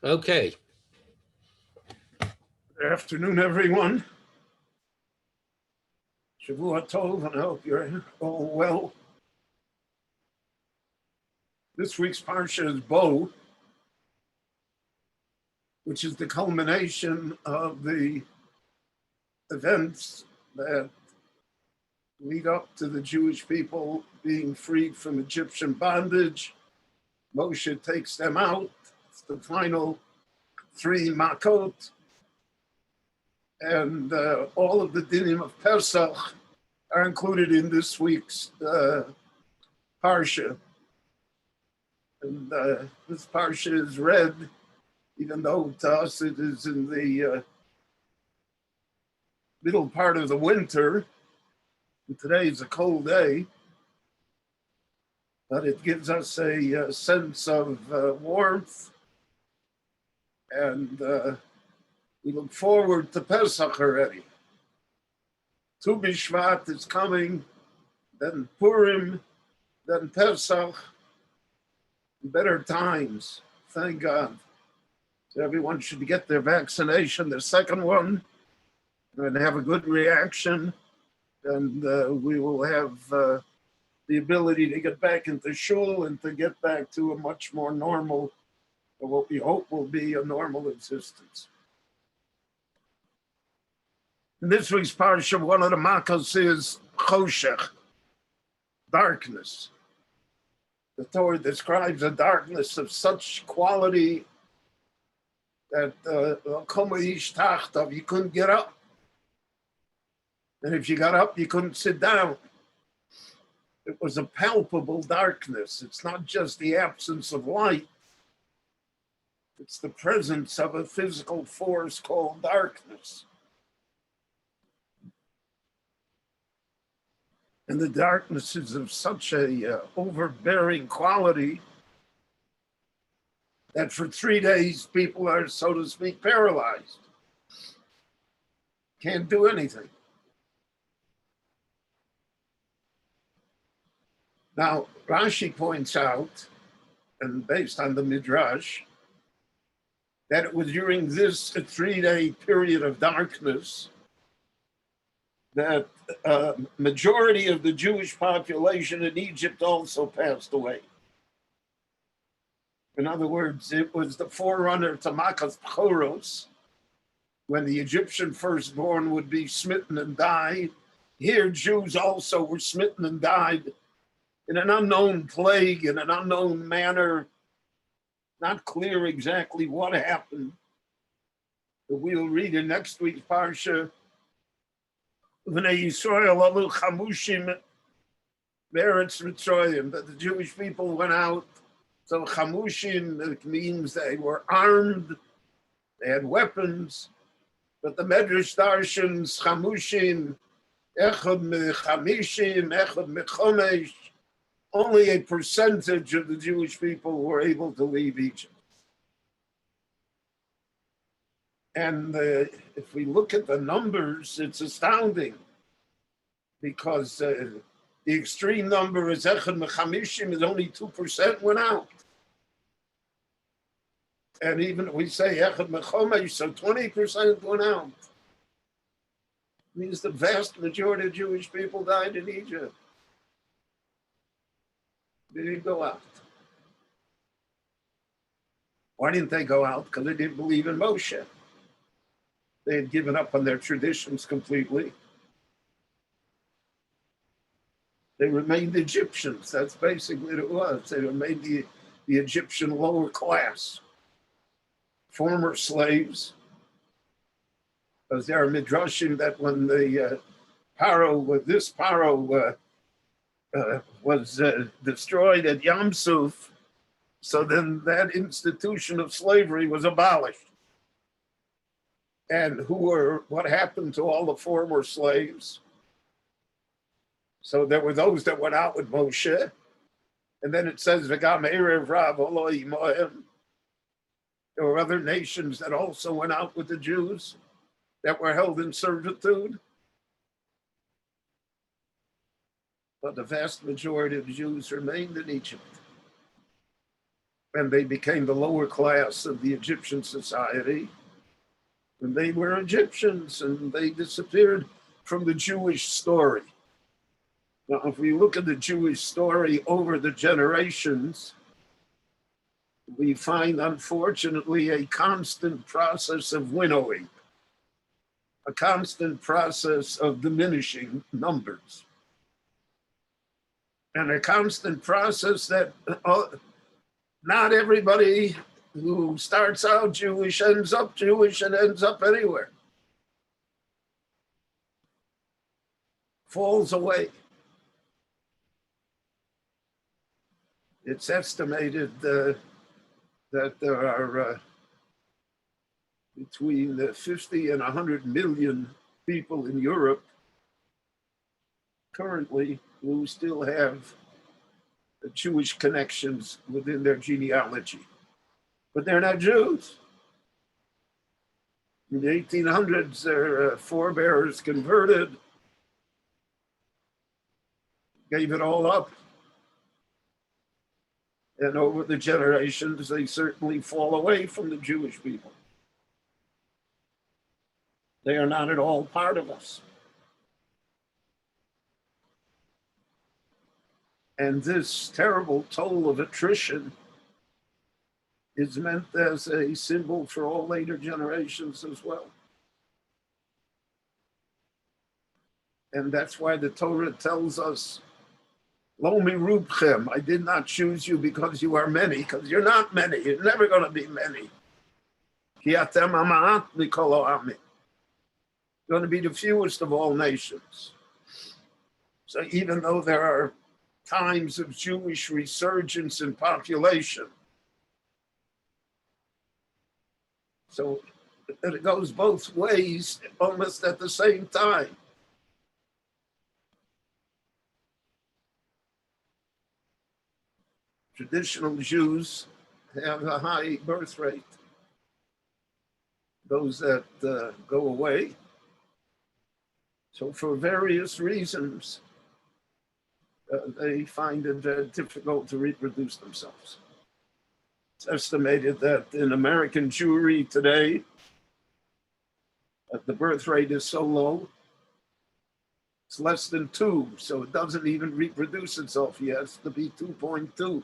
Okay. Good afternoon, everyone. Shavua Tov, and I hope you're all well. This week's parsha is Bo, which is the culmination of the events that lead up to the Jewish people being freed from Egyptian bondage. Moshe takes them out. It's the final three makot. And all of the dinim of Pesach are included in this week's parsha. And this parsha is read, even though to us it is in the middle part of the winter. And today is a cold day, but it gives us a sense of warmth. And we look forward to Pesach already. Tu B'Shvat is coming, then Purim, then Pesach. Better times, thank God. So everyone should get their vaccination, their second one, and have a good reaction. And we will have the ability to get back into shul and to get back to a much more normal, or what we hope will be a normal existence. In this week's parsha, one of the makos is choshech, darkness. The Torah describes a darkness of such quality that you couldn't get up. And if you got up, you couldn't sit down. It was a palpable darkness. It's not just the absence of light. It's the presence of a physical force called darkness. And the darkness is of such a overbearing quality that for 3 days people are, so to speak, paralyzed. Can't do anything. Now, Rashi points out, and based on the Midrash, that it was during this 3-day period of darkness that majority of the Jewish population in Egypt also passed away. In other words, it was the forerunner to Makas Choros, when the Egyptian firstborn would be smitten and die. Here, Jews also were smitten and died in an unknown plague, in an unknown manner. Not clear exactly what happened. But we'll read in next week's parsha, V'nei Yisrael alu chamushim meretz Mitzrayim, that the Jewish people went out. So chamushim, it means they were armed, they had weapons, but the Medrash darshans chamushim, echad mechamishim, echad mechomesh, only a percentage of the Jewish people were able to leave Egypt. And if we look at the numbers, it's astounding, because the extreme number is Echad Mechamishim, is only 2% went out. And even if we say Echad Mechomesh, so 20% went out. It means the vast majority of Jewish people died in Egypt. They didn't go out. Why didn't they go out? Because they didn't believe in Moshe. They had given up on their traditions completely. They remained Egyptians. That's basically what it was. They remained the Egyptian lower class, former slaves. Because there are midrashim that when the Paro was destroyed at Yam Suf, so then that institution of slavery was abolished. And what happened to all the former slaves? So there were those that went out with Moshe, and then it says, V'gam erev rav oloi mohem. There were other nations that also went out with the Jews that were held in servitude. But the vast majority of Jews remained in Egypt. and they became the lower class of the Egyptian society. And they were Egyptians, and they disappeared from the Jewish story. Now, if we look at the Jewish story over the generations, we find, unfortunately, a constant process of winnowing, a constant process of diminishing numbers, and a constant process that not everybody who starts out Jewish ends up Jewish and ends up anywhere. Falls away. It's estimated that there are between 50 and 100 million people in Europe currently who still have Jewish connections within their genealogy. But they're not Jews. In the 1800s, their forebears converted, gave it all up. And over the generations, they certainly fall away from the Jewish people. They are not at all part of us. And this terrible toll of attrition is meant as a symbol for all later generations as well. And that's why the Torah tells us, Lo mirubchem, I did not choose you because you are many, because you're not many. You're never going to be many. Ki atem ha'ma'at mikol ha'amim. You're going to be the fewest of all nations. So even though there are times of Jewish resurgence in population, so it goes both ways almost at the same time. Traditional Jews have a high birth rate. Those that go away. So for various reasons, they find it very difficult to reproduce themselves. It's estimated that in American Jewry today, the birth rate is so low, it's less than 2, so it doesn't even reproduce itself yet. It's to be 2.2.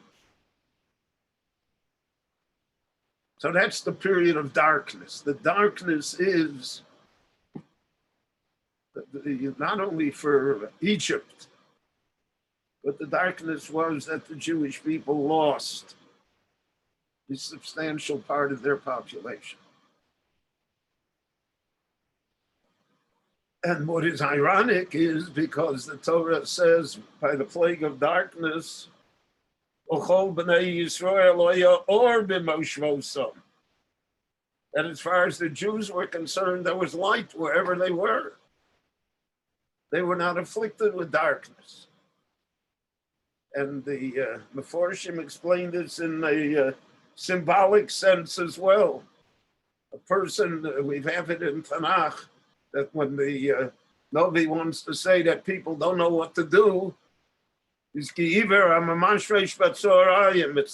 So that's the period of darkness. The darkness is not only for Egypt, but the darkness was that the Jewish people lost a substantial part of their population. And what is ironic is because the Torah says by the plague of darkness, that as far as the Jews were concerned, there was light wherever they were. They were not afflicted with darkness. And the Meforshim explained this in a symbolic sense as well. A person, we have it in Tanakh, that when the Novi wants to say that people don't know what to do, it's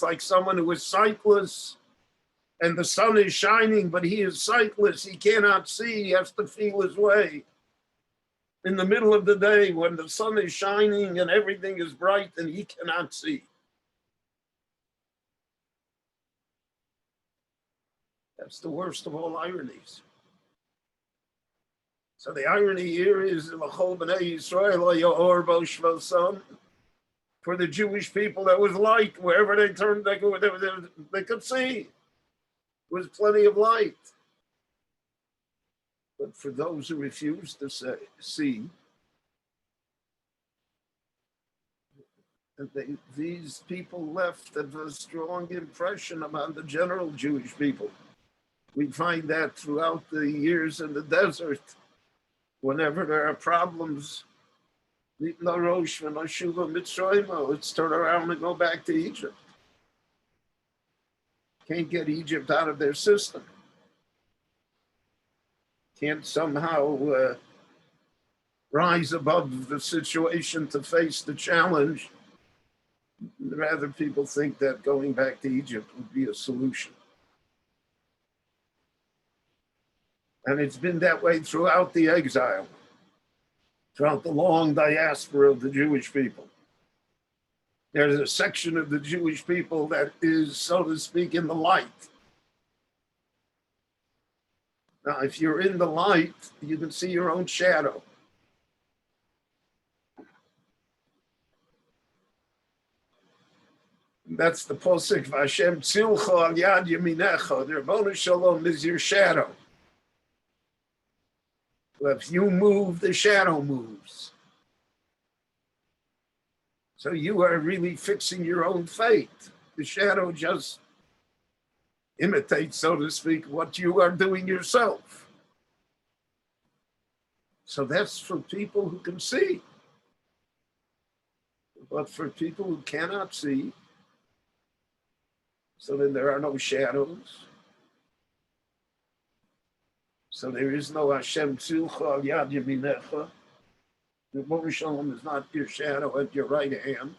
like someone who is sightless and the sun is shining, but he is sightless. He cannot see. He has to feel his way. In the middle of the day when the sun is shining and everything is bright and he cannot see. That's the worst of all ironies. So the irony here is for the Jewish people, there was light. Wherever they turned, they could see. There was plenty of light. But for those who refused to see, these people left a strong impression about the general Jewish people. We find that throughout the years in the desert, whenever there are problems, let's turn around and go back to Egypt. Can't get Egypt out of their system. Can't somehow rise above the situation to face the challenge. Rather, people think that going back to Egypt would be a solution. And it's been that way throughout the exile, throughout the long diaspora of the Jewish people. There's a section of the Jewish people that is, so to speak, in the light. Now, if you're in the light, you can see your own shadow. That's the posuk, Vashem tzilcha al yad yaminecha. The Rabbanu Shalom is your shadow. If you move, the shadow moves. So you are really fixing your own fate. The shadow just imitates, so to speak, what you are doing yourself. So that's for people who can see. But for people who cannot see, so then there are no shadows. So there is no Hashem tzilcha al yad yaminecha. The Rebbe Shalom is not your shadow at your right hand.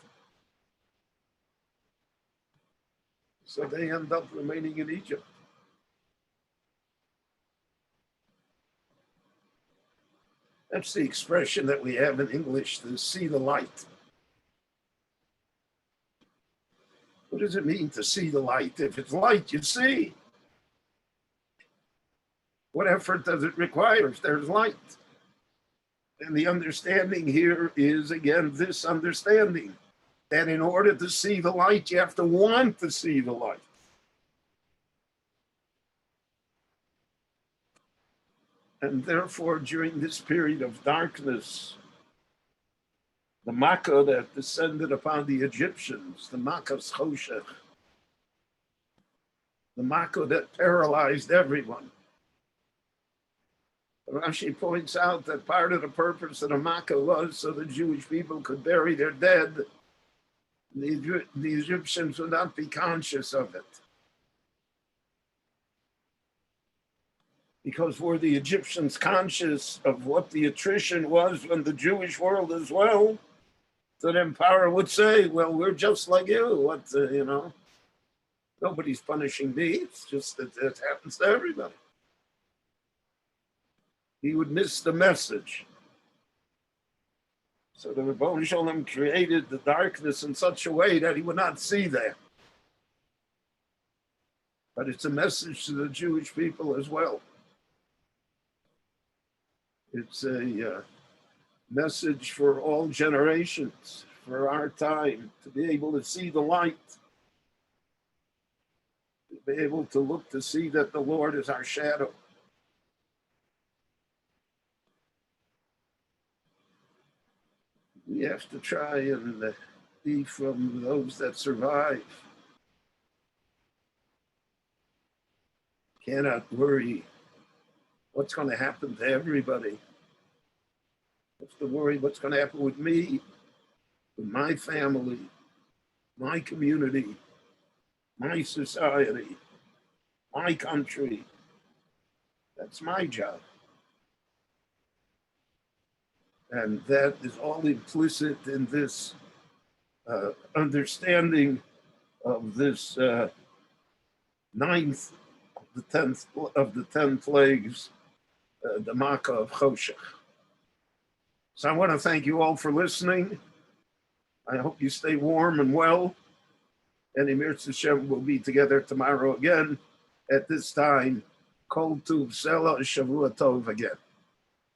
So they end up remaining in Egypt. That's the expression that we have in English, to see the light. What does it mean to see the light? If it's light, you see. What effort does it require if there's light? And the understanding here is, again, this understanding that in order to see the light, you have to want to see the light. And therefore, during this period of darkness, the Makkah that descended upon the Egyptians, the Makkah's Choshech, the Makkah that paralyzed everyone. Rashi points out that part of the purpose of the Makkah was so the Jewish people could bury their dead. The Egyptians would not be conscious of it. Because were the Egyptians conscious of what the attrition was when the Jewish world as well, so then Pharaoh would say, well, we're just like you. What, nobody's punishing me. It's just that it happens to everybody. He would miss the message. So the Rebbe Shalom created the darkness in such a way that he would not see that. But it's a message to the Jewish people as well. It's a message for all generations, for our time, to be able to see the light, to be able to look to see that the Lord is our shadow. We have to try and be from those that survive. Cannot worry what's going to happen to everybody. What's to worry what's going to happen with me, with my family, my community, my society, my country. That's my job. And that is all implicit in this understanding of this ninth of the 10 plagues, the Makkah of Choshech. So I want to thank you all for listening. I hope you stay warm and well. And Emir Tzishem will be together tomorrow again at this time. Kol Tuv Sela Shavua Tov again.